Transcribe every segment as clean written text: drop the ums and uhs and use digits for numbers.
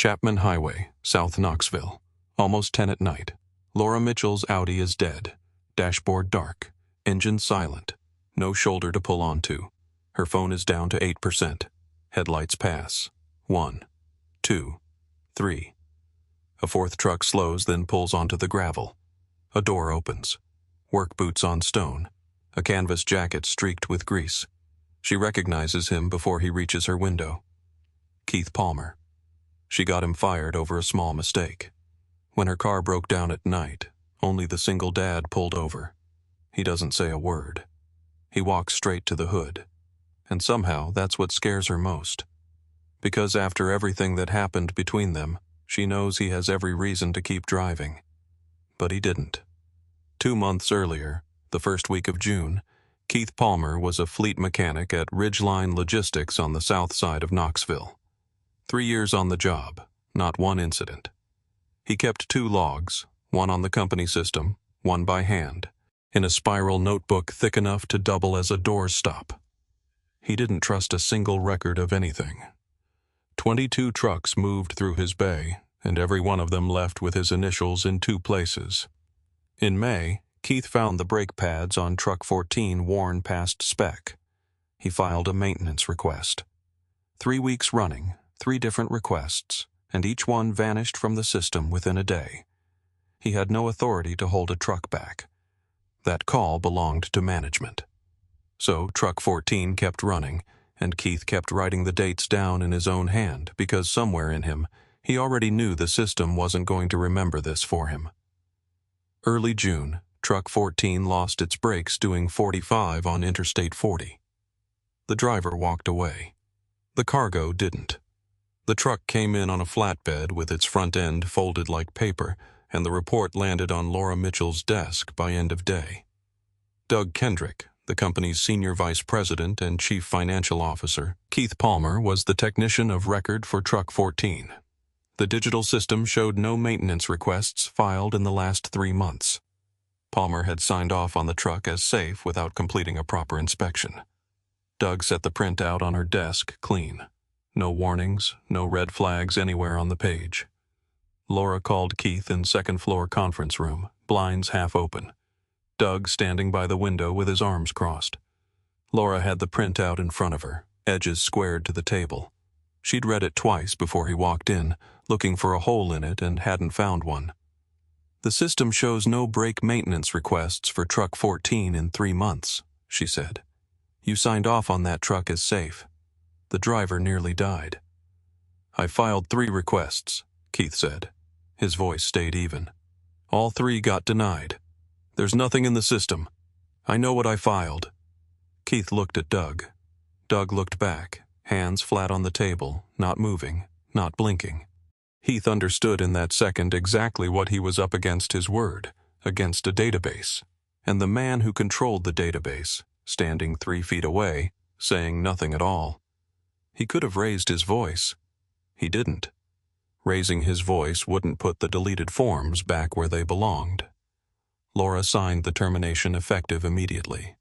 Chapman Highway, South Knoxville. Almost 10 at night. Laura Mitchell's Audi is dead. Dashboard dark. Engine silent. No shoulder to pull onto. Her phone is down to 8%. Headlights pass. 1, 2, 3. A fourth truck slows, then pulls onto the gravel. A door opens. Work boots on stone. A canvas jacket streaked with grease. She recognizes him before he reaches her window. Keith Palmer. She got him fired over a small mistake. When her car broke down at night, only the single dad pulled over. He doesn't say a word. He walks straight to the hood. And somehow that's what scares her most. Because after everything that happened between them, she knows he has every reason to keep driving. But he didn't. 2 months earlier, the first week of June, Keith Palmer was a fleet mechanic at Ridgeline Logistics on the south side of Knoxville. 3 years on the job, not one incident. He kept 2 logs, one on the company system, one by hand, in a spiral notebook thick enough to double as a doorstop. He didn't trust a single record of anything. 22 trucks moved through his bay, and every one of them left with his initials in 2 places. In May, Keith found the brake pads on truck 14 worn past spec. He filed a maintenance request. 3 weeks running, 3 different requests, and each one vanished from the system within a day. He had no authority to hold a truck back. That call belonged to management. So truck 14 kept running, and Keith kept writing the dates down in his own hand because somewhere in him, he already knew the system wasn't going to remember this for him. Early June, truck 14 lost its brakes doing 45 on Interstate 40. The driver walked away. The cargo didn't. The truck came in on a flatbed with its front end folded like paper, and the report landed on Laura Mitchell's desk by end of day. Doug Kendrick, the company's senior vice president and chief financial officer, Keith Palmer was the technician of record for truck 14. The digital system showed no maintenance requests filed in the last 3 months. Palmer had signed off on the truck as safe without completing a proper inspection. Doug set the printout on her desk clean. No warnings, no red flags anywhere on the page. Laura called Keith in second-floor conference room, blinds half open. Doug standing by the window with his arms crossed. Laura had the printout in front of her, edges squared to the table. She'd read it twice before he walked in, looking for a hole in it and hadn't found one. "The system shows no brake maintenance requests for truck 14 in 3 months," she said. "You signed off on that truck as safe. The driver nearly died." "I filed 3 requests," Keith said. His voice stayed even. "All 3 got denied. There's nothing in the system. I know what I filed." Keith looked at Doug. Doug looked back, hands flat on the table, not moving, not blinking. Heath understood in that second exactly what he was up against his word, against a database. And the man who controlled the database, standing 3 feet away, saying nothing at all. He could have raised his voice. He didn't. Raising his voice wouldn't put the deleted forms back where they belonged. Laura signed the termination effective immediately.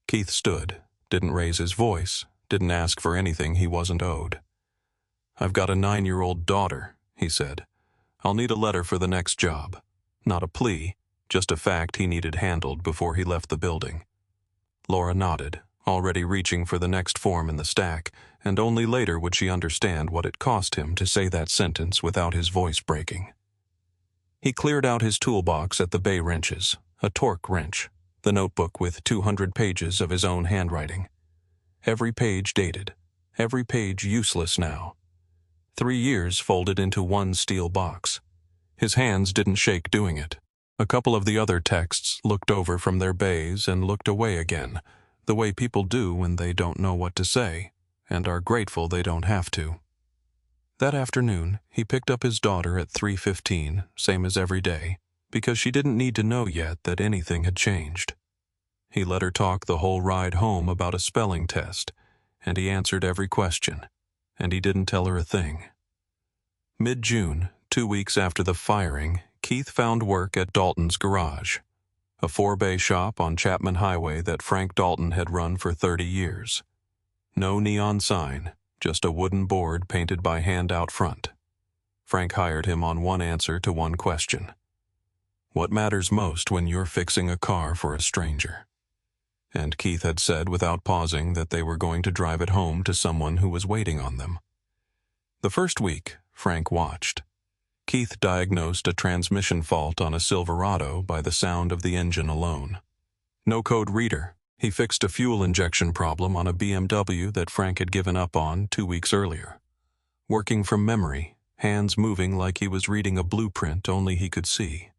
Keith stood, didn't raise his voice, didn't ask for anything he wasn't owed. "I've got a 9-year-old daughter," he said. "I'll need a letter for the next job. Not a plea, just a fact he needed handled before he left the building." Laura nodded, already reaching for the next form in the stack, and only later would she understand what it cost him to say that sentence without his voice breaking. He cleared out his toolbox at the bay wrenches, a torque wrench, the notebook with 200 pages of his own handwriting. Every page dated, every page useless now. 3 years folded into one steel box. His hands didn't shake doing it. A couple of the other texts looked over from their bays and looked away again, the way people do when they don't know what to say, and are grateful they don't have to. That afternoon, he picked up his daughter at 3:15, same as every day, because she didn't need to know yet that anything had changed. He let her talk the whole ride home about a spelling test, and he answered every question, and he didn't tell her a thing. Mid-June, 2 weeks after the firing, Keith found work at Dalton's Garage, a 4-bay shop on Chapman Highway that Frank Dalton had run for 30 years. No neon sign, just a wooden board painted by hand out front. Frank hired him on one answer to one question. What matters most when you're fixing a car for a stranger? And Keith had said without pausing that they were going to drive it home to someone who was waiting on them. The first week, Frank watched. Keith diagnosed a transmission fault on a Silverado by the sound of the engine alone. No code reader. He fixed a fuel injection problem on a BMW that Frank had given up on 2 weeks earlier. Working from memory, hands moving like he was reading a blueprint only he could see.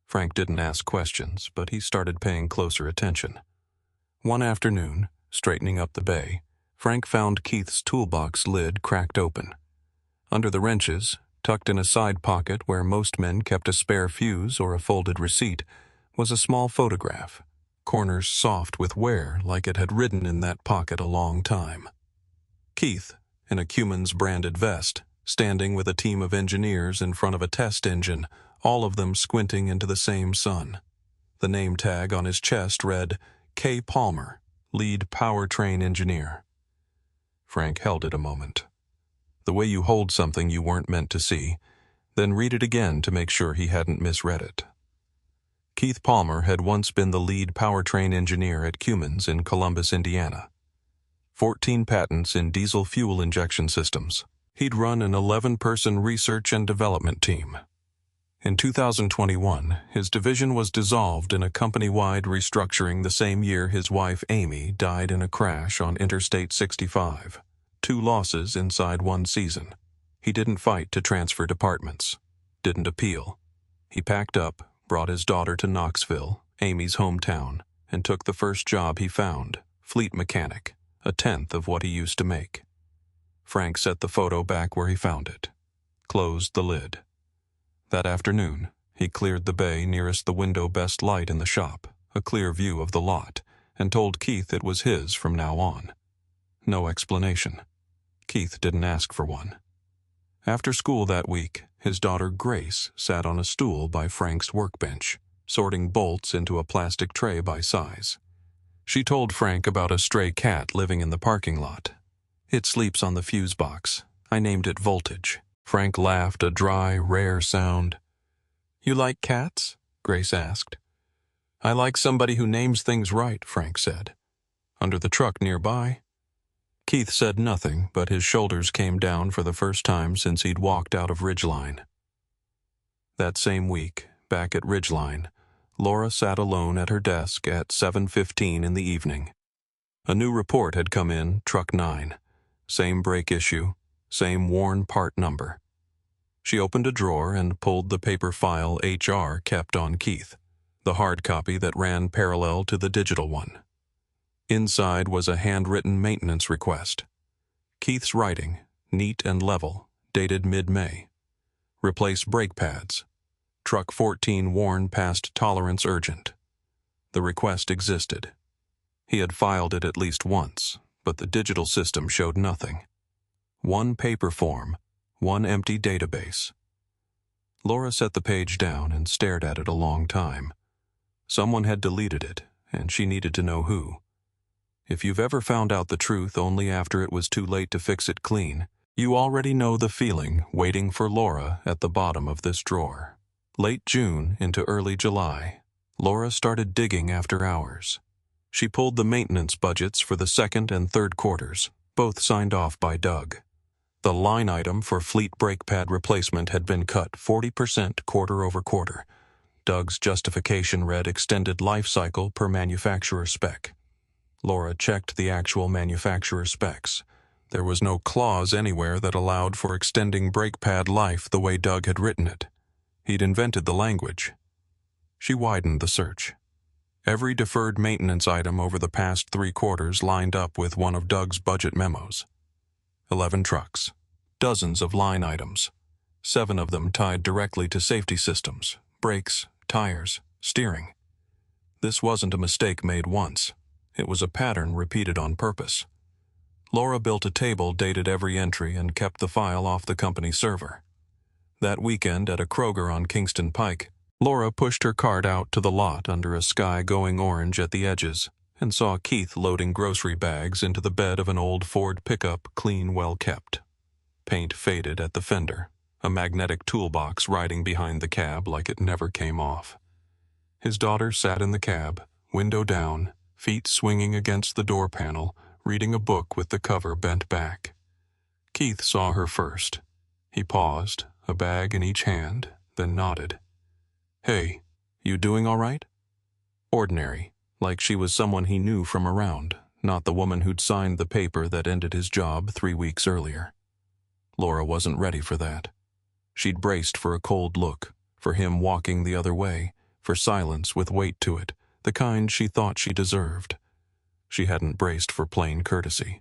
Frank didn't ask questions, but he started paying closer attention. One afternoon, straightening up the bay, Frank found Keith's toolbox lid cracked open. Under the wrenches, tucked in a side pocket where most men kept a spare fuse or a folded receipt, was a small photograph, corners soft with wear like it had ridden in that pocket a long time. Keith, in a Cummins branded vest, standing with a team of engineers in front of a test engine, all of them squinting into the same sun. The name tag on his chest read, K. Palmer, lead powertrain engineer. Frank held it a moment. The way you hold something you weren't meant to see, then read it again to make sure he hadn't misread it. Keith Palmer had once been the lead powertrain engineer at Cummins in Columbus, Indiana. 14 patents in diesel fuel injection systems. He'd run an 11-person research and development team. In 2021, his division was dissolved in a company-wide restructuring the same year his wife Amy died in a crash on Interstate 65. 2 losses inside one season. He didn't fight to transfer departments. Didn't appeal. He packed up, brought his daughter to Knoxville, Amy's hometown, and took the first job he found, fleet mechanic, a tenth of what he used to make. Frank set the photo back where he found it. Closed the lid. That afternoon, he cleared the bay nearest the window best light in the shop, a clear view of the lot, and told Keith it was his from now on. No explanation. Keith didn't ask for one. After school that week, his daughter Grace sat on a stool by Frank's workbench, sorting bolts into a plastic tray by size. She told Frank about a stray cat living in the parking lot. It sleeps on the fuse box. I named it Voltage. Frank laughed, a dry, rare sound. You like cats? Grace asked. I like somebody who names things right, Frank said. Under the truck nearby? Keith said nothing, but his shoulders came down for the first time since he'd walked out of Ridgeline. That same week, back at Ridgeline, Laura sat alone at her desk at 7:15 in the evening. A new report had come in, Truck 9. Same brake issue, same worn part number. She opened a drawer and pulled the paper file HR kept on Keith, the hard copy that ran parallel to the digital one. Inside was a handwritten maintenance request. Keith's writing, neat and level, dated mid-May. Replace brake pads. Truck 14 worn past tolerance urgent. The request existed. He had filed it at least once, but the digital system showed nothing. One paper form, one empty database. Laura set the page down and stared at it a long time. Someone had deleted it, and she needed to know who. If you've ever found out the truth only after it was too late to fix it clean, you already know the feeling waiting for Laura at the bottom of this drawer. Late June into early July, Laura started digging after hours. She pulled the maintenance budgets for the second and third quarters, both signed off by Doug. The line item for fleet brake pad replacement had been cut 40% quarter over quarter. Doug's justification read extended life cycle per manufacturer spec. Laura checked the actual manufacturer specs. There was no clause anywhere that allowed for extending brake pad life the way Doug had written it. He'd invented the language. She widened the search. Every deferred maintenance item over the past 3 quarters lined up with one of Doug's budget memos. 11 trucks. Dozens of line items. 7 of them tied directly to safety systems, brakes, tires, steering. This wasn't a mistake made once. It was a pattern repeated on purpose. Laura built a table, dated every entry, and kept the file off the company server. That weekend at a Kroger on Kingston Pike, Laura pushed her cart out to the lot under a sky going orange at the edges and saw Keith loading grocery bags into the bed of an old Ford pickup, clean, well kept. Paint faded at the fender. a magnetic toolbox riding behind the cab like it never came off. His daughter sat in the cab, window down, feet swinging against the door panel, reading a book with the cover bent back. Keith saw her first. He paused, a bag in each hand, then nodded. "Hey, you doing all right?" Ordinary, like she was someone he knew from around, not the woman who'd signed the paper that ended his job 3 weeks earlier. Laura wasn't ready for that. She'd braced for a cold look, for him walking the other way, for silence with weight to it, the kind she thought she deserved. She hadn't braced for plain courtesy.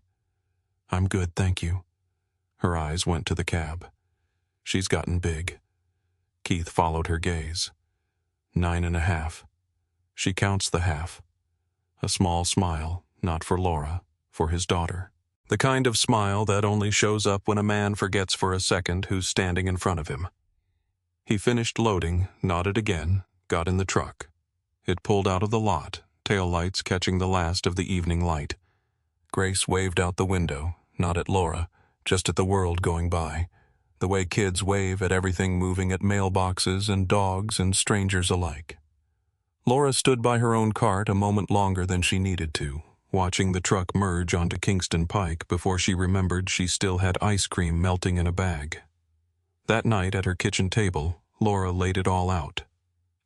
"I'm good, thank you." Her eyes went to the cab. "She's gotten big." Keith followed her gaze. 9.5. She counts the half. A small smile, not for Laura, for his daughter. The kind of smile that only shows up when a man forgets for a second who's standing in front of him. He finished loading, nodded again, got in the truck. It pulled out of the lot, taillights catching the last of the evening light. Grace waved out the window, not at Laura, just at the world going by, the way kids wave at everything moving at mailboxes and dogs and strangers alike. Laura stood by her own cart a moment longer than she needed to, watching the truck merge onto Kingston Pike before she remembered she still had ice cream melting in a bag. That night at her kitchen table, Laura laid it all out.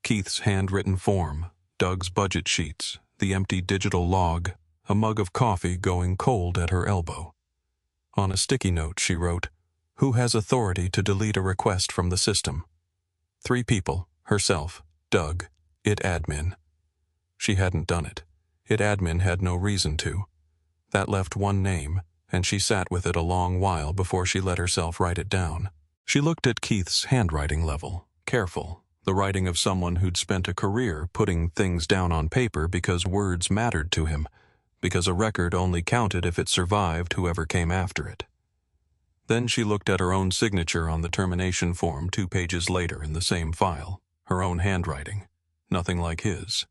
Keith's handwritten form, Doug's budget sheets, the empty digital log, a mug of coffee going cold at her elbow. On a sticky note she wrote, "Who has authority to delete a request from the system?" 3 people, herself, Doug, IT admin. She hadn't done it. IT admin had no reason to. That left one name, and she sat with it a long while before she let herself write it down. She looked at Keith's handwriting level, careful, the writing of someone who'd spent a career putting things down on paper because words mattered to him, because a record only counted if it survived whoever came after it. Then she looked at her own signature on the termination form 2 pages later in the same file, her own handwriting. Nothing like his.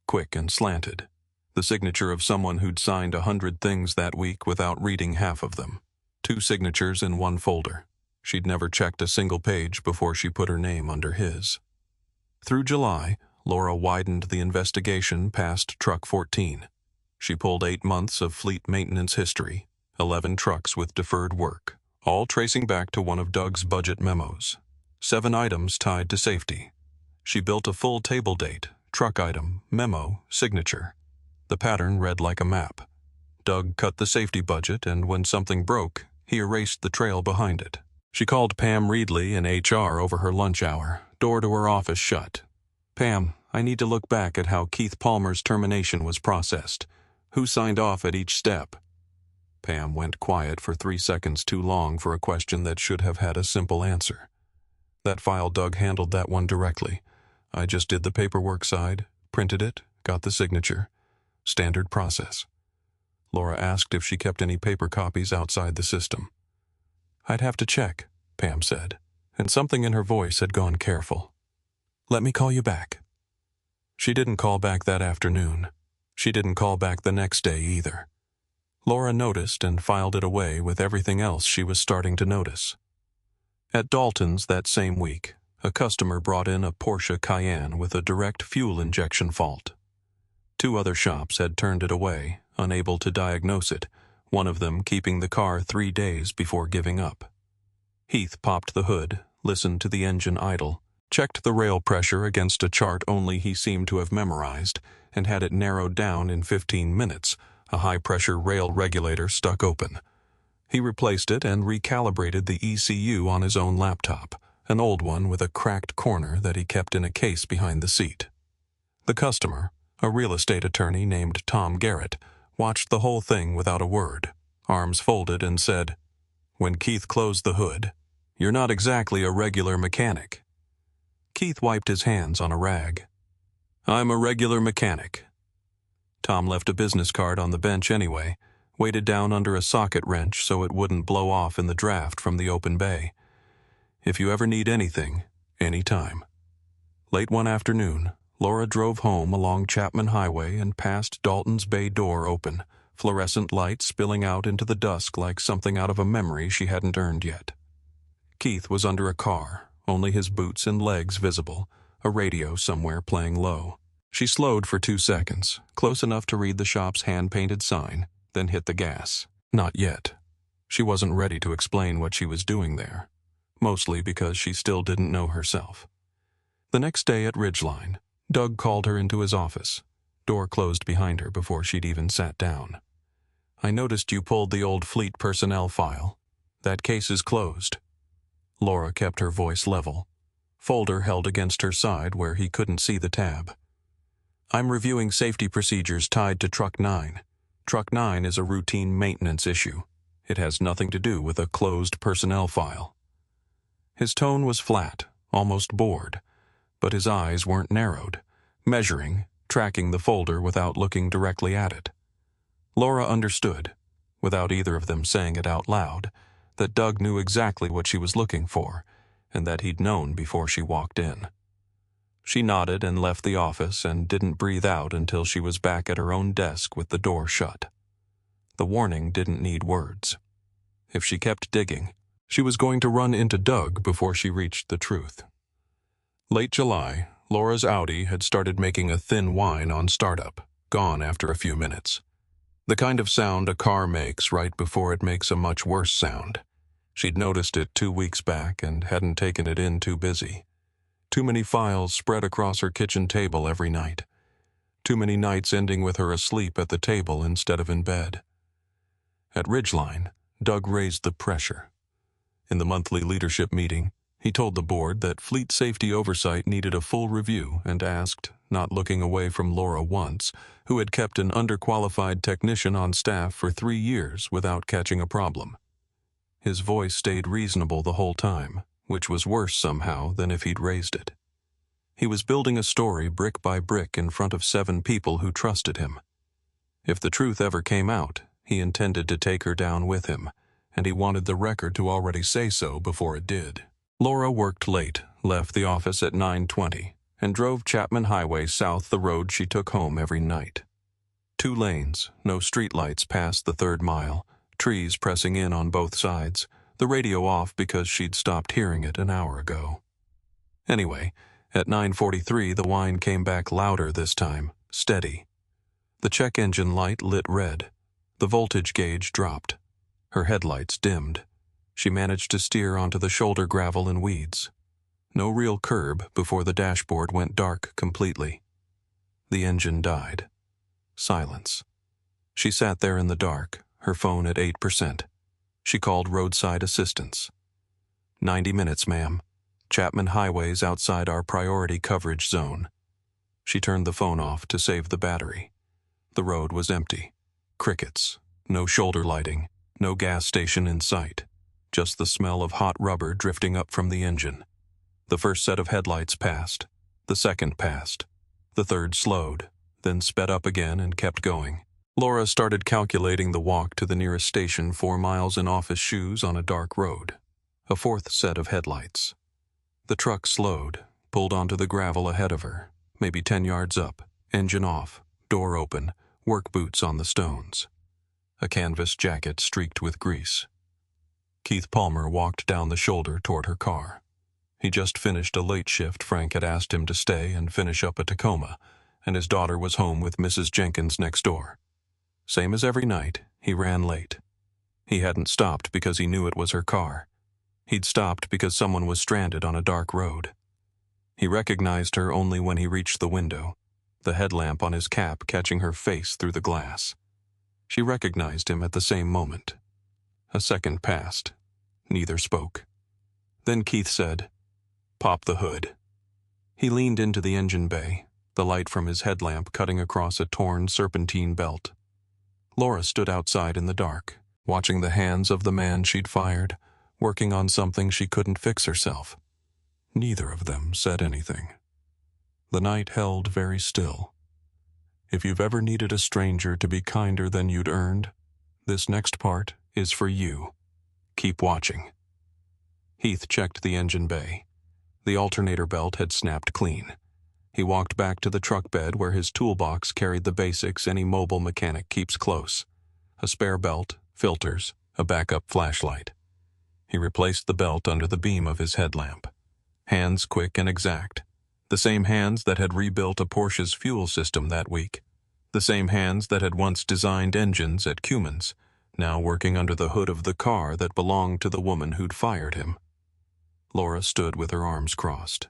Quick and slanted. The signature of someone who'd signed 100 things that week without reading half of them. 2 signatures in one folder. She'd never checked a single page before she put her name under his. Through July, Laura widened the investigation past Truck 14. She pulled 8 months of fleet maintenance history, 11 trucks with deferred work, all tracing back to one of Doug's budget memos. 7 items tied to safety. She built a full table date, truck item, memo, signature. The pattern read like a map. Doug cut the safety budget, and when something broke, he erased the trail behind it. She called Pam Reedley in HR over her lunch hour, door to her office shut. "Pam, I need to look back at how Keith Palmer's termination was processed. Who signed off at each step?" Pam went quiet for 3 seconds too long for a question that should have had a simple answer. "That file, Doug handled that one directly. I just did the paperwork side, printed it, got the signature. Standard process." Laura asked if she kept any paper copies outside the system. "I'd have to check," Pam said, and something in her voice had gone careful. "Let me call you back." She didn't call back that afternoon. She didn't call back the next day either. Laura noticed and filed it away with everything else she was starting to notice. At Dalton's that same week, a customer brought in a Porsche Cayenne with a direct fuel injection fault. 2 other shops had turned it away, unable to diagnose it, one of them keeping the car 3 days before giving up. Heath popped the hood, listened to the engine idle, checked the rail pressure against a chart only he seemed to have memorized, and had it narrowed down in 15 minutes, a high-pressure rail regulator stuck open. He replaced it and recalibrated the ECU on his own laptop, an old one with a cracked corner that he kept in a case behind the seat. The customer, a real estate attorney named Tom Garrett, watched the whole thing without a word, arms folded, and said, when Keith closed the hood, "You're not exactly a regular mechanic." Keith wiped his hands on a rag. "I'm a regular mechanic." Tom left a business card on the bench anyway, weighted down under a socket wrench so it wouldn't blow off in the draft from the open bay. "If you ever need anything, anytime." Late one afternoon, Laura drove home along Chapman Highway and passed Dalton's bay door open, fluorescent light spilling out into the dusk like something out of a memory she hadn't earned yet. Keith was under a car, only his boots and legs visible, a radio somewhere playing low. She slowed for 2 seconds, close enough to read the shop's hand-painted sign, then hit the gas. Not yet. She wasn't ready to explain what she was doing there, mostly because she still didn't know herself. The next day at Ridgeline, Doug called her into his office. Door closed behind her before she'd even sat down. "I noticed you pulled the old fleet personnel file. That case is closed." Laura kept her voice level, folder held against her side where he couldn't see the tab. "I'm reviewing safety procedures tied to Truck 9. Truck 9 is a routine maintenance issue. It has nothing to do with a closed personnel file." His tone was flat, almost bored, but his eyes weren't narrowed, measuring, tracking the folder without looking directly at it. Laura understood, without either of them saying it out loud, that Doug knew exactly what she was looking for, and that he'd known before she walked in. She nodded and left the office and didn't breathe out until she was back at her own desk with the door shut. The warning didn't need words. If she kept digging, she was going to run into Doug before she reached the truth. Late July, Laura's Audi had started making a thin whine on startup, gone after a few minutes. The kind of sound a car makes right before it makes a much worse sound. She'd noticed it 2 weeks back and hadn't taken it in too busy. Too many files spread across her kitchen table every night. Too many nights ending with her asleep at the table instead of in bed. At Ridgeline, Doug raised the pressure. In the monthly leadership meeting, he told the board that fleet safety oversight needed a full review and asked, not looking away from Laura once, who had kept an underqualified technician on staff for 3 years without catching a problem. His voice stayed reasonable the whole time, which was worse somehow than if he'd raised it. He was building a story brick by brick in front of 7 people who trusted him. If the truth ever came out, he intended to take her down with him, and he wanted the record to already say so before it did. Laura worked late, left the office at 9:20, and drove Chapman Highway south the road she took home every night. 2 lanes, no streetlights past the 3rd mile, trees pressing in on both sides, the radio off because she'd stopped hearing it an hour ago. Anyway, at 9:43 the whine came back louder this time, steady. The check engine light lit red. The voltage gauge dropped. Her headlights dimmed. She managed to steer onto the shoulder gravel and weeds. No real curb before the dashboard went dark completely. The engine died. Silence. She sat there in the dark, her phone at 8%. She called roadside assistance. 90 minutes, ma'am. Chapman Highway's outside our priority coverage zone. She turned the phone off to save the battery. The road was empty. Crickets. No shoulder lighting. No gas station in sight. Just the smell of hot rubber drifting up from the engine. The first set of headlights passed. The second passed. The third slowed, then sped up again and kept going. Laura started calculating the walk to the nearest station 4 miles in office shoes on a dark road. A 4th set of headlights. The truck slowed, pulled onto the gravel ahead of her, maybe 10 yards up, engine off, door open, work boots on the stones. A canvas jacket streaked with grease. Keith Palmer walked down the shoulder toward her car. He just finished a late shift Frank had asked him to stay and finish up a Tacoma, and his daughter was home with Mrs. Jenkins next door. Same as every night, he ran late. He hadn't stopped because he knew it was her car. He'd stopped because someone was stranded on a dark road. He recognized her only when he reached the window, the headlamp on his cap catching her face through the glass. She recognized him at the same moment. A second passed. Neither spoke. Then Keith said, "Pop the hood." He leaned into the engine bay, the light from his headlamp cutting across a torn serpentine belt. Laura stood outside in the dark, watching the hands of the man she'd fired, working on something she couldn't fix herself. Neither of them said anything. The night held very still. If you've ever needed a stranger to be kinder than you'd earned, this next part is for you. Keep watching. Heath checked the engine bay. The alternator belt had snapped clean. He walked back to the truck bed where his toolbox carried the basics any mobile mechanic keeps close. A spare belt, filters, a backup flashlight. He replaced the belt under the beam of his headlamp. Hands quick and exact. The same hands that had rebuilt a Porsche's fuel system that week. The same hands that had once designed engines at Cummins, now working under the hood of the car that belonged to the woman who'd fired him. Laura stood with her arms crossed.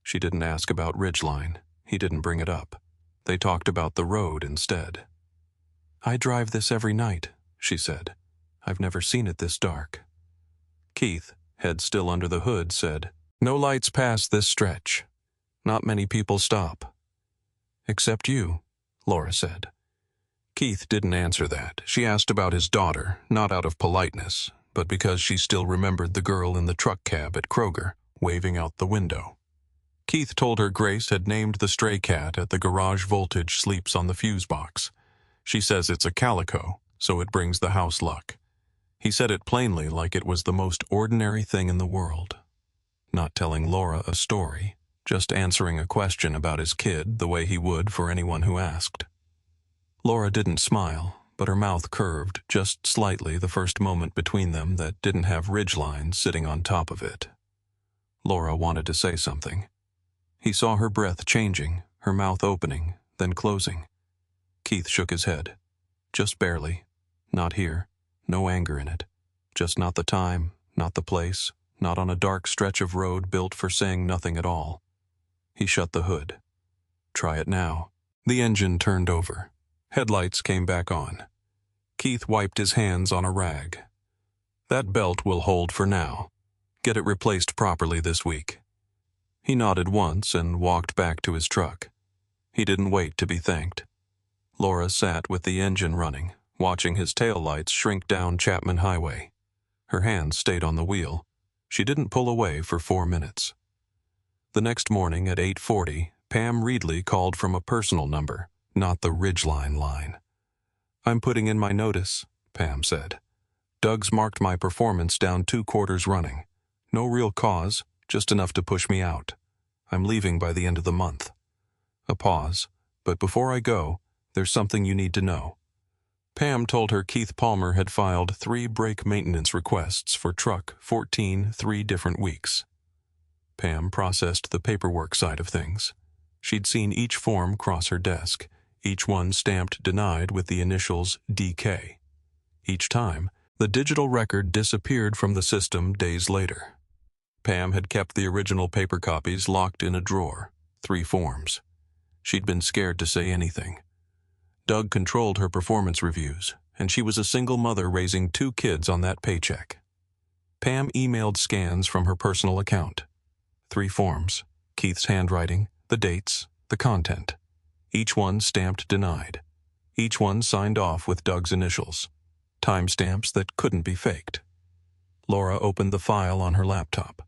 She didn't ask about Ridgeline. He didn't bring it up. They talked about the road instead. "I drive this every night," she said. "I've never seen it this dark." Keith, head still under the hood, said, "No lights past this stretch. Not many people stop." "Except you," Laura said. Keith didn't answer that. She asked about his daughter, not out of politeness, but because she still remembered the girl in the truck cab at Kroger, waving out the window. Keith told her Grace had named the stray cat at the garage voltage sleeps on the fuse box. She says it's a calico, so it brings the house luck. He said it plainly, like it was the most ordinary thing in the world. Not telling Laura a story, just answering a question about his kid the way he would for anyone who asked. Laura didn't smile, but her mouth curved just slightly the first moment between them that didn't have ridgelines sitting on top of it. Laura wanted to say something. He saw her breath changing, her mouth opening, then closing. Keith shook his head. Just barely. Not here. No anger in it. Just not the time, not the place, not on a dark stretch of road built for saying nothing at all. He shut the hood. Try it now. The engine turned over. Headlights came back on. Keith wiped his hands on a rag. "That belt will hold for now. Get it replaced properly this week." He nodded once and walked back to his truck. He didn't wait to be thanked. Laura sat with the engine running, watching his taillights shrink down Chapman Highway. Her hands stayed on the wheel. She didn't pull away for 4 minutes. The next morning at 8:40, Pam Reedley called from a personal number, not the Ridgeline line. "I'm putting in my notice," Pam said. "Doug's marked my performance down 2 quarters running. No real cause, just enough to push me out. I'm leaving by the end of the month." A pause. "But before I go, there's something you need to know." Pam told her Keith Palmer had filed 3 brake maintenance requests for truck 14 3 different weeks. Pam processed the paperwork side of things. She'd seen each form cross her desk, each one stamped denied with the initials DK. Each time, the digital record disappeared from the system days later. Pam had kept the original paper copies locked in a drawer, 3 forms. She'd been scared to say anything. Doug controlled her performance reviews, and she was a single mother raising 2 kids on that paycheck. Pam emailed scans from her personal account. 3 forms, Keith's handwriting, the dates, the content. Each one stamped denied. Each one signed off with Doug's initials. Timestamps that couldn't be faked. Laura opened the file on her laptop.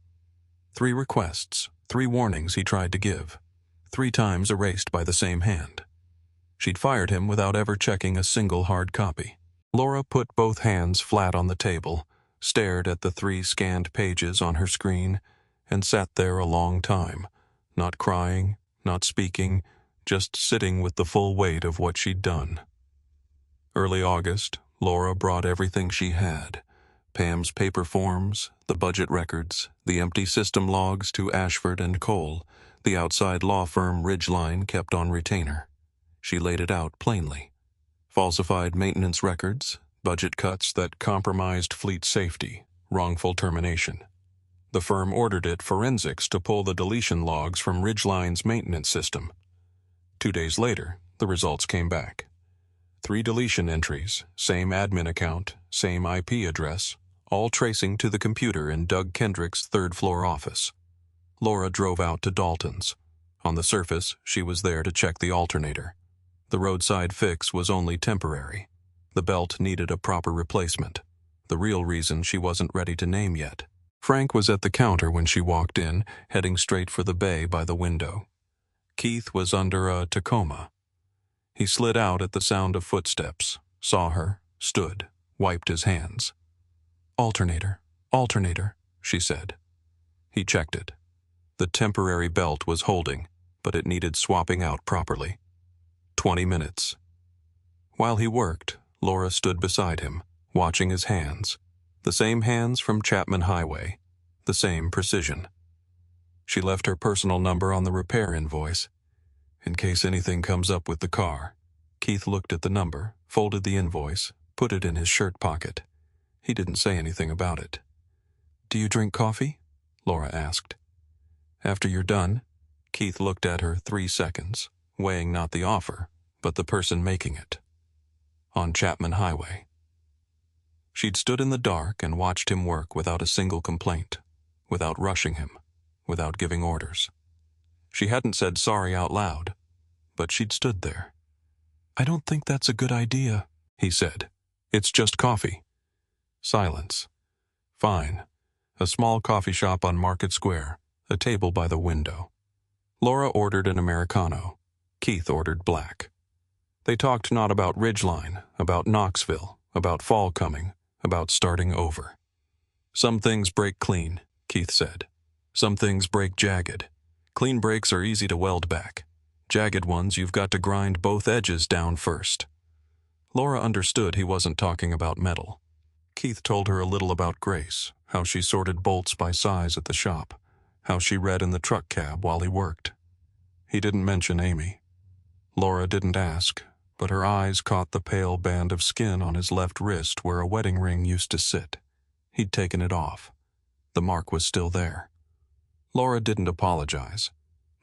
3 requests, 3 warnings he tried to give. 3 times erased by the same hand. She'd fired him without ever checking a single hard copy. Laura put both hands flat on the table, stared at the 3 scanned pages on her screen, and sat there a long time, not crying, not speaking, just sitting with the full weight of what she'd done. Early August, Laura brought everything she had. Pam's paper forms, the budget records, the empty system logs to Ashford and Cole, the outside law firm Ridgeline kept on retainer. She laid it out plainly. Falsified maintenance records, budget cuts that compromised fleet safety, wrongful termination. The firm ordered it forensics to pull the deletion logs from Ridgeline's maintenance system. 2 days later, the results came back. 3 deletion entries, same admin account, same IP address, all tracing to the computer in Doug Kendrick's 3rd-floor office. Laura drove out to Dalton's. On the surface, she was there to check the alternator. The roadside fix was only temporary. The belt needed a proper replacement. The real reason she wasn't ready to name yet. Frank was at the counter when she walked in, heading straight for the bay by the window. Keith was under a Tacoma. He slid out at the sound of footsteps, saw her, stood, wiped his hands. Alternator, she said. He checked it. The temporary belt was holding, but it needed swapping out properly. 20 minutes. While he worked, Laura stood beside him, watching his hands. The same hands from Chapman Highway. The same precision. She left her personal number on the repair invoice. In case anything comes up with the car. Keith looked at the number, folded the invoice, put it in his shirt pocket. He didn't say anything about it. "Do you drink coffee?" Laura asked. "After you're done." Keith looked at her 3 seconds, weighing not the offer, but the person making it. On Chapman Highway. She'd stood in the dark and watched him work without a single complaint, without rushing him, without giving orders. She hadn't said sorry out loud, but she'd stood there. "I don't think that's a good idea," he said. "It's just coffee." Silence. "Fine." A small coffee shop on Market Square, a table by the window. Laura ordered an Americano. Keith ordered black. They talked not about Ridgeline, about Knoxville, about fall coming, about starting over. "Some things break clean," Keith said. "Some things break jagged. Clean breaks are easy to weld back. Jagged ones you've got to grind both edges down first." Laura understood he wasn't talking about metal. Keith told her a little about Grace, how she sorted bolts by size at the shop, how she read in the truck cab while he worked. He didn't mention Amy. Laura didn't ask, but her eyes caught the pale band of skin on his left wrist where a wedding ring used to sit. He'd taken it off. The mark was still there. Laura didn't apologize,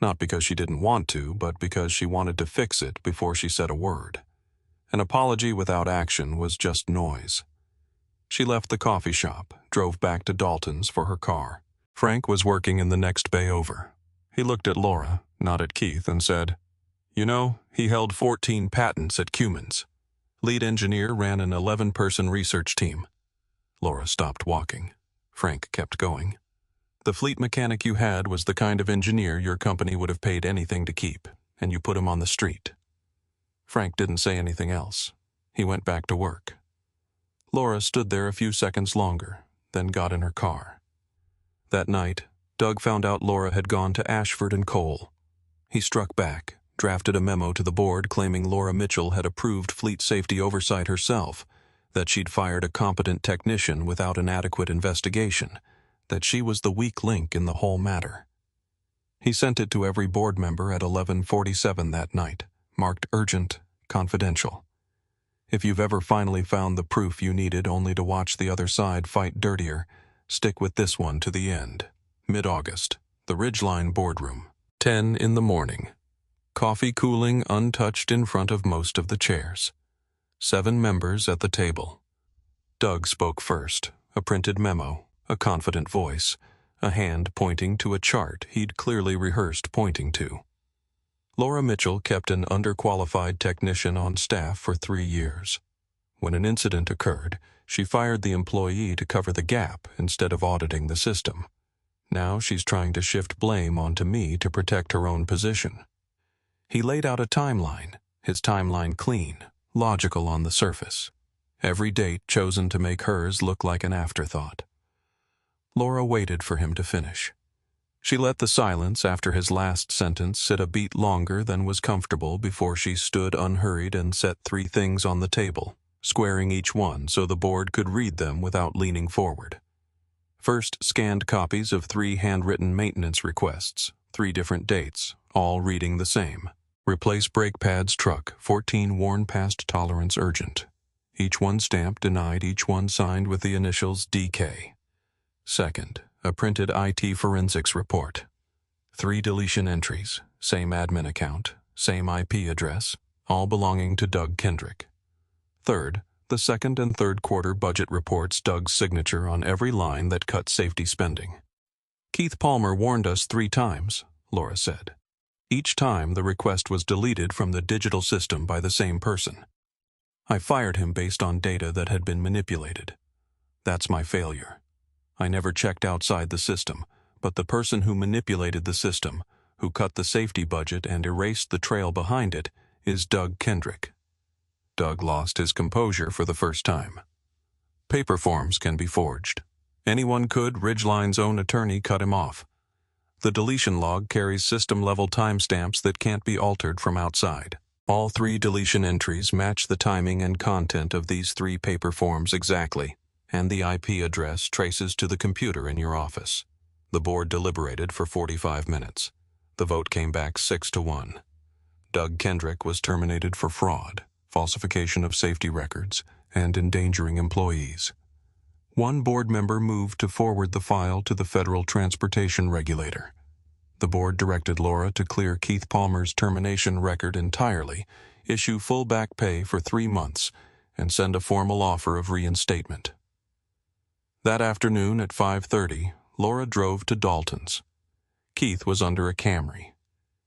not because she didn't want to, but because she wanted to fix it before she said a word. An apology without action was just noise. She left the coffee shop, drove back to Dalton's for her car. Frank was working in the next bay over. He looked at Laura, not at Keith, and said, "You know, he held 14 patents at Cummins. Lead engineer ran an 11-person research team." Laura stopped walking. Frank kept going. "The fleet mechanic you had was the kind of engineer your company would have paid anything to keep, and you put him on the street." Frank didn't say anything else. He went back to work. Laura stood there a few seconds longer, then got in her car. That night, Doug found out Laura had gone to Ashford and Cole. He struck back, drafted a memo to the board claiming Laura Mitchell had approved fleet safety oversight herself, that she'd fired a competent technician without an adequate investigation, that she was the weak link in the whole matter. He sent it to every board member at 11:47 that night, marked urgent, confidential. If you've ever finally found the proof you needed only to watch the other side fight dirtier, stick with this one to the end. Mid-August, the Ridgeline boardroom. 10 in the morning. Coffee cooling untouched in front of most of the chairs. 7 members at the table. Doug spoke first, a printed memo, a confident voice, a hand pointing to a chart he'd clearly rehearsed pointing to. Laura Mitchell kept an underqualified technician on staff for 3 years. When an incident occurred, she fired the employee to cover the gap instead of auditing the system. Now she's trying to shift blame onto me to protect her own position. He laid out a timeline, his timeline clean, logical on the surface. Every date chosen to make hers look like an afterthought. Laura waited for him to finish. She let the silence after his last sentence sit a beat longer than was comfortable before she stood unhurried and set 3 things on the table, squaring each one so the board could read them without leaning forward. First, scanned copies of 3 handwritten maintenance requests, 3 different dates, all reading the same. Replace brake pads truck, 14 worn past tolerance urgent. Each one stamped denied, each one signed with the initials DK. Second, a printed IT forensics report. 3 deletion entries, same admin account, same IP address, all belonging to Doug Kendrick. Third, the second and third quarter budget reports, Doug's signature on every line that cut safety spending. "Keith Palmer warned us 3 times, Laura said. Each time the request was deleted from the digital system by the same person. I fired him based on data that had been manipulated. That's my failure. I never checked outside the system, but the person who manipulated the system, who cut the safety budget and erased the trail behind it, is Doug Kendrick." Doug lost his composure for the first time. "Paper forms can be forged. Anyone could. Ridgeline's own attorney cut him off. The deletion log carries system-level timestamps that can't be altered from outside. All 3 deletion entries match the timing and content of these 3 paper forms exactly. and the IP address traces to the computer in your office. The board deliberated for 45 minutes. The vote came back 6-1. Doug Kendrick was terminated for fraud, falsification of safety records, and endangering employees. One board member moved to forward the file to the Federal Transportation Regulator. The board directed Laura to clear Keith Palmer's termination record entirely, issue full back pay for 3 months, and send a formal offer of reinstatement. That afternoon at 5:30, Laura drove to Dalton's. Keith was under a Camry.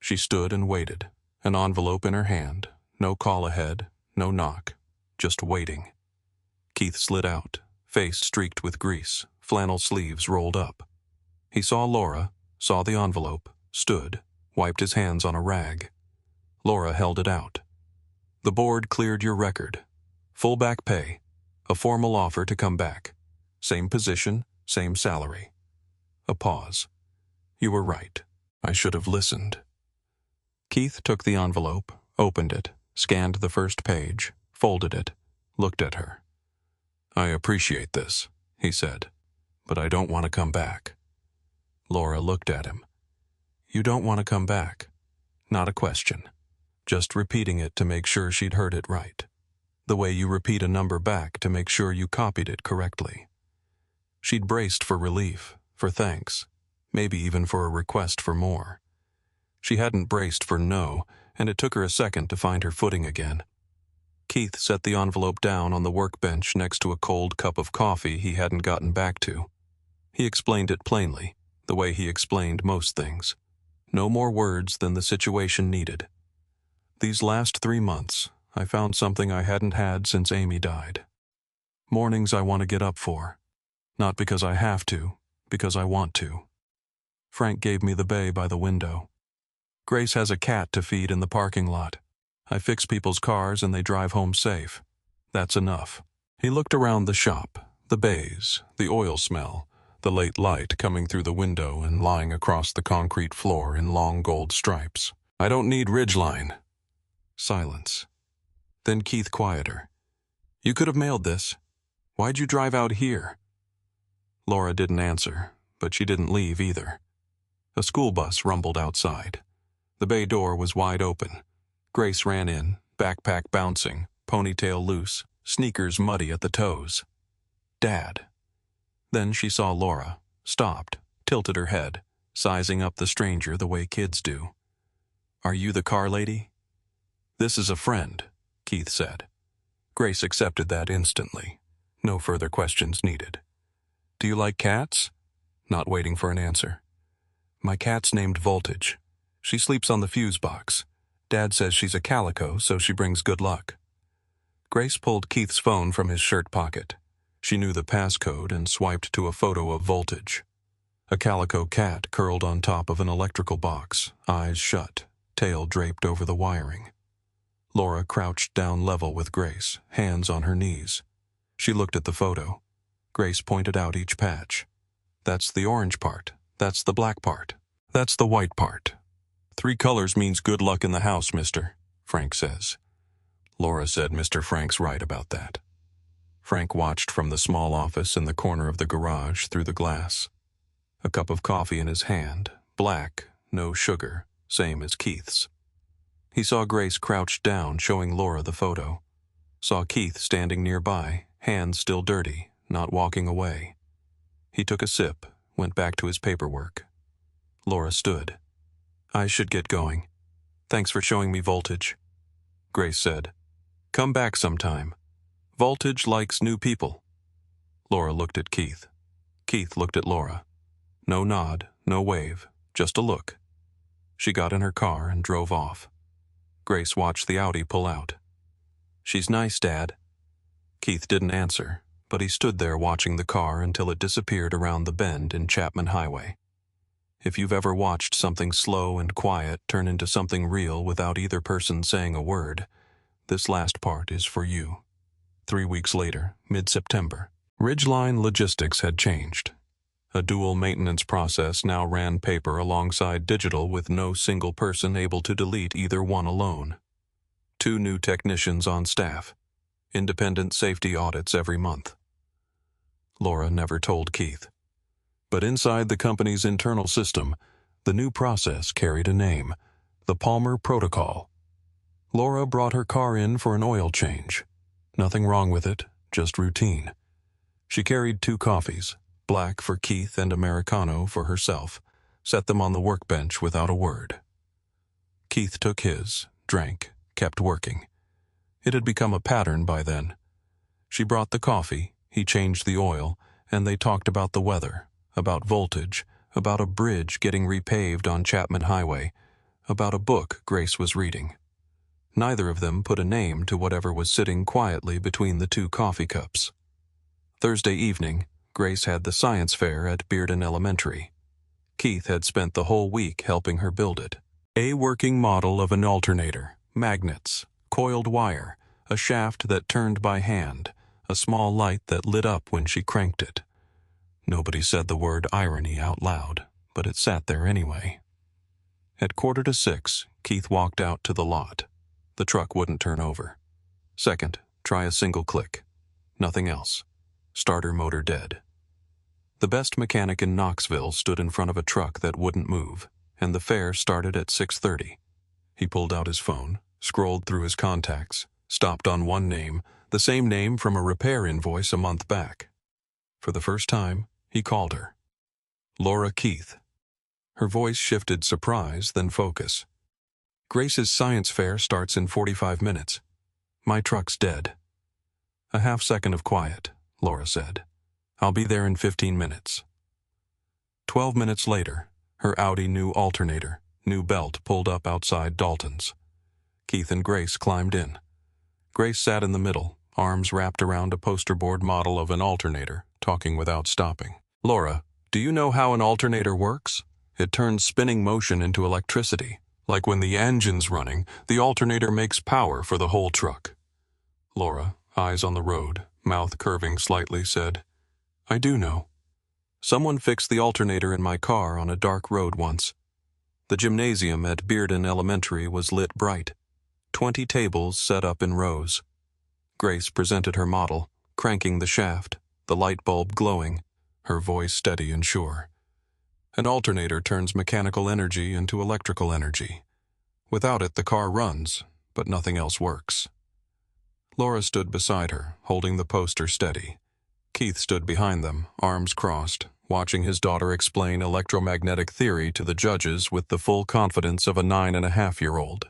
She stood and waited, an envelope in her hand, no call ahead, no knock, just waiting. Keith slid out, face streaked with grease, flannel sleeves rolled up. He saw Laura, saw the envelope, stood, wiped his hands on a rag. Laura held it out. The board cleared your record. Full back pay, a formal offer to come back. Same position, same salary. A pause. You were right. I should have listened. Keith took the envelope, opened it, scanned the first page, folded it, looked at her. I appreciate this, he said, but I don't want to come back. Laura looked at him. You don't want to come back? Not a question. Just repeating it to make sure she'd heard it right. The way you repeat a number back to make sure you copied it correctly. She'd braced for relief, for thanks, maybe even for a request for more. She hadn't braced for no, and it took her a second to find her footing again. Keith set the envelope down on the workbench next to a cold cup of coffee he hadn't gotten back to. He explained it plainly, the way he explained most things. No more words than the situation needed. These last 3 months, I found something I hadn't had since Amy died. Mornings I want to get up for. Not because I have to, because I want to. Frank gave me the bay by the window. Grace has a cat to feed in the parking lot. I fix people's cars and they drive home safe. That's enough. He looked around the shop, the bays, the oil smell, the late light coming through the window and lying across the concrete floor in long gold stripes. I don't need Ridgeline. Silence. Then Keith quieter. You could have mailed this. Why'd you drive out here? Laura didn't answer, but she didn't leave either. A school bus rumbled outside. The bay door was wide open. Grace ran in, backpack bouncing, ponytail loose, sneakers muddy at the toes. Dad. Then she saw Laura, stopped, tilted her head, sizing up the stranger the way kids do. Are you the car lady? This is a friend, Keith said. Grace accepted that instantly. No further questions needed. Do you like cats? Not waiting for an answer. My cat's named Voltage. She sleeps on the fuse box. Dad says she's a calico, so she brings good luck. Grace pulled Keith's phone from his shirt pocket. She knew the passcode and swiped to a photo of Voltage. A calico cat curled on top of an electrical box, eyes shut, tail draped over the wiring. Laura crouched down level with Grace, hands on her knees. She looked at the photo. Grace pointed out each patch. That's the orange part. That's the black part. That's the white part. 3 colors means good luck in the house, mister, Frank says. Laura said Mr. Frank's right about that. Frank watched from the small office in the corner of the garage through the glass. A cup of coffee in his hand, black, no sugar, same as Keith's. He saw Grace crouched down, showing Laura the photo. Saw Keith standing nearby, hands still dirty, not walking away. He took a sip, went back to his paperwork. Laura stood. I should get going. Thanks for showing me Voltage. Grace said, Come back sometime. Voltage likes new people. Laura looked at Keith. Keith looked at Laura. No nod, no wave, just a look. She got in her car and drove off. Grace watched the Audi pull out. She's nice, Dad. Keith didn't answer, but he stood there watching the car until it disappeared around the bend in Chapman Highway. If you've ever watched something slow and quiet turn into something real without either person saying a word, this last part is for you. 3 weeks later, mid-September, Ridgeline logistics had changed. A dual maintenance process now ran paper alongside digital with no single person able to delete either one alone. 2 new technicians on staff. Independent safety audits every month. Laura never told Keith. But inside the company's internal system, the new process carried a name: the Palmer Protocol. Laura brought her car in for an oil change. Nothing wrong with it, just routine. She carried 2 coffees, black for Keith and Americano for herself, set them on the workbench without a word. Keith took his, drank, kept working. It had become a pattern by then. She brought the coffee, he changed the oil, and they talked about the weather, about voltage, about a bridge getting repaved on Chapman Highway, about a book Grace was reading. Neither of them put a name to whatever was sitting quietly between the 2 coffee cups. Thursday evening, Grace had the science fair at Bearden Elementary. Keith had spent the whole week helping her build it. A working model of an alternator, magnets, coiled wire, a shaft that turned by hand, a small light that lit up when she cranked it. Nobody said the word irony out loud, but it sat there anyway. At 5:45, Keith walked out to the lot. The truck wouldn't turn over. Second, try a single click. Nothing else. Starter motor dead. The best mechanic in Knoxville stood in front of a truck that wouldn't move, and the fair started at 6:30. He pulled out his phone, scrolled through his contacts, stopped on one name, the same name from a repair invoice a month back. For the first time, he called her. Laura Keith. Her voice shifted surprise, then focus. Grace's science fair starts in 45 minutes. My truck's dead. A half-second of quiet, Laura said. I'll be there in 15 minutes. 12 minutes later, her Audi new alternator, new belt pulled up outside Dalton's. Keith and Grace climbed in. Grace sat in the middle, arms wrapped around a poster board model of an alternator, talking without stopping. Laura, do you know how an alternator works? It turns spinning motion into electricity. Like when the engine's running, the alternator makes power for the whole truck. Laura, eyes on the road, mouth curving slightly, said, I do know. Someone fixed the alternator in my car on a dark road once. The gymnasium at Bearden Elementary was lit bright. 20 tables set up in rows. Grace presented her model, cranking the shaft, the light bulb glowing, her voice steady and sure. An alternator turns mechanical energy into electrical energy. Without it, the car runs, but nothing else works. Laura stood beside her, holding the poster steady. Keith stood behind them, arms crossed, watching his daughter explain electromagnetic theory to the judges with the full confidence of a 9-and-a-half-year-old.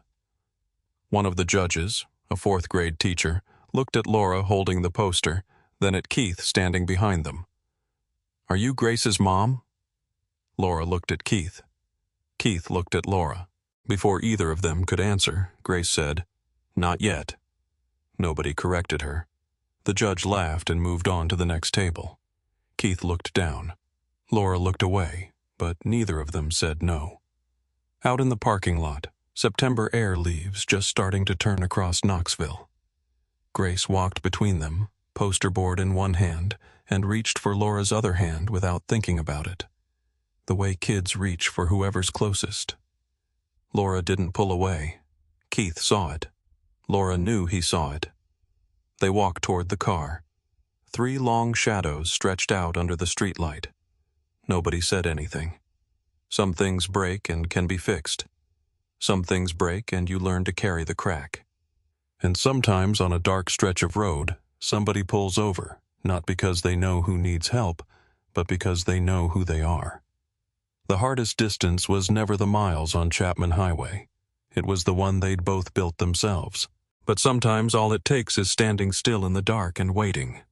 One of the judges, a 4th-grade teacher, looked at Laura holding the poster, then at Keith standing behind them. Are you Grace's mom? Laura looked at Keith. Keith looked at Laura. Before either of them could answer, Grace said, Not yet. Nobody corrected her. The judge laughed and moved on to the next table. Keith looked down. Laura looked away, but neither of them said no. Out in the parking lot, September air leaves just starting to turn across Knoxville. Grace walked between them, poster board in one hand, and reached for Laura's other hand without thinking about it. The way kids reach for whoever's closest. Laura didn't pull away. Keith saw it. Laura knew he saw it. They walked toward the car. 3 long shadows stretched out under the streetlight. Nobody said anything. Some things break and can be fixed. Some things break and you learn to carry the crack. And sometimes on a dark stretch of road, somebody pulls over, not because they know who needs help, but because they know who they are. The hardest distance was never the miles on Chapman Highway. It was the one they'd both built themselves. But sometimes all it takes is standing still in the dark and waiting.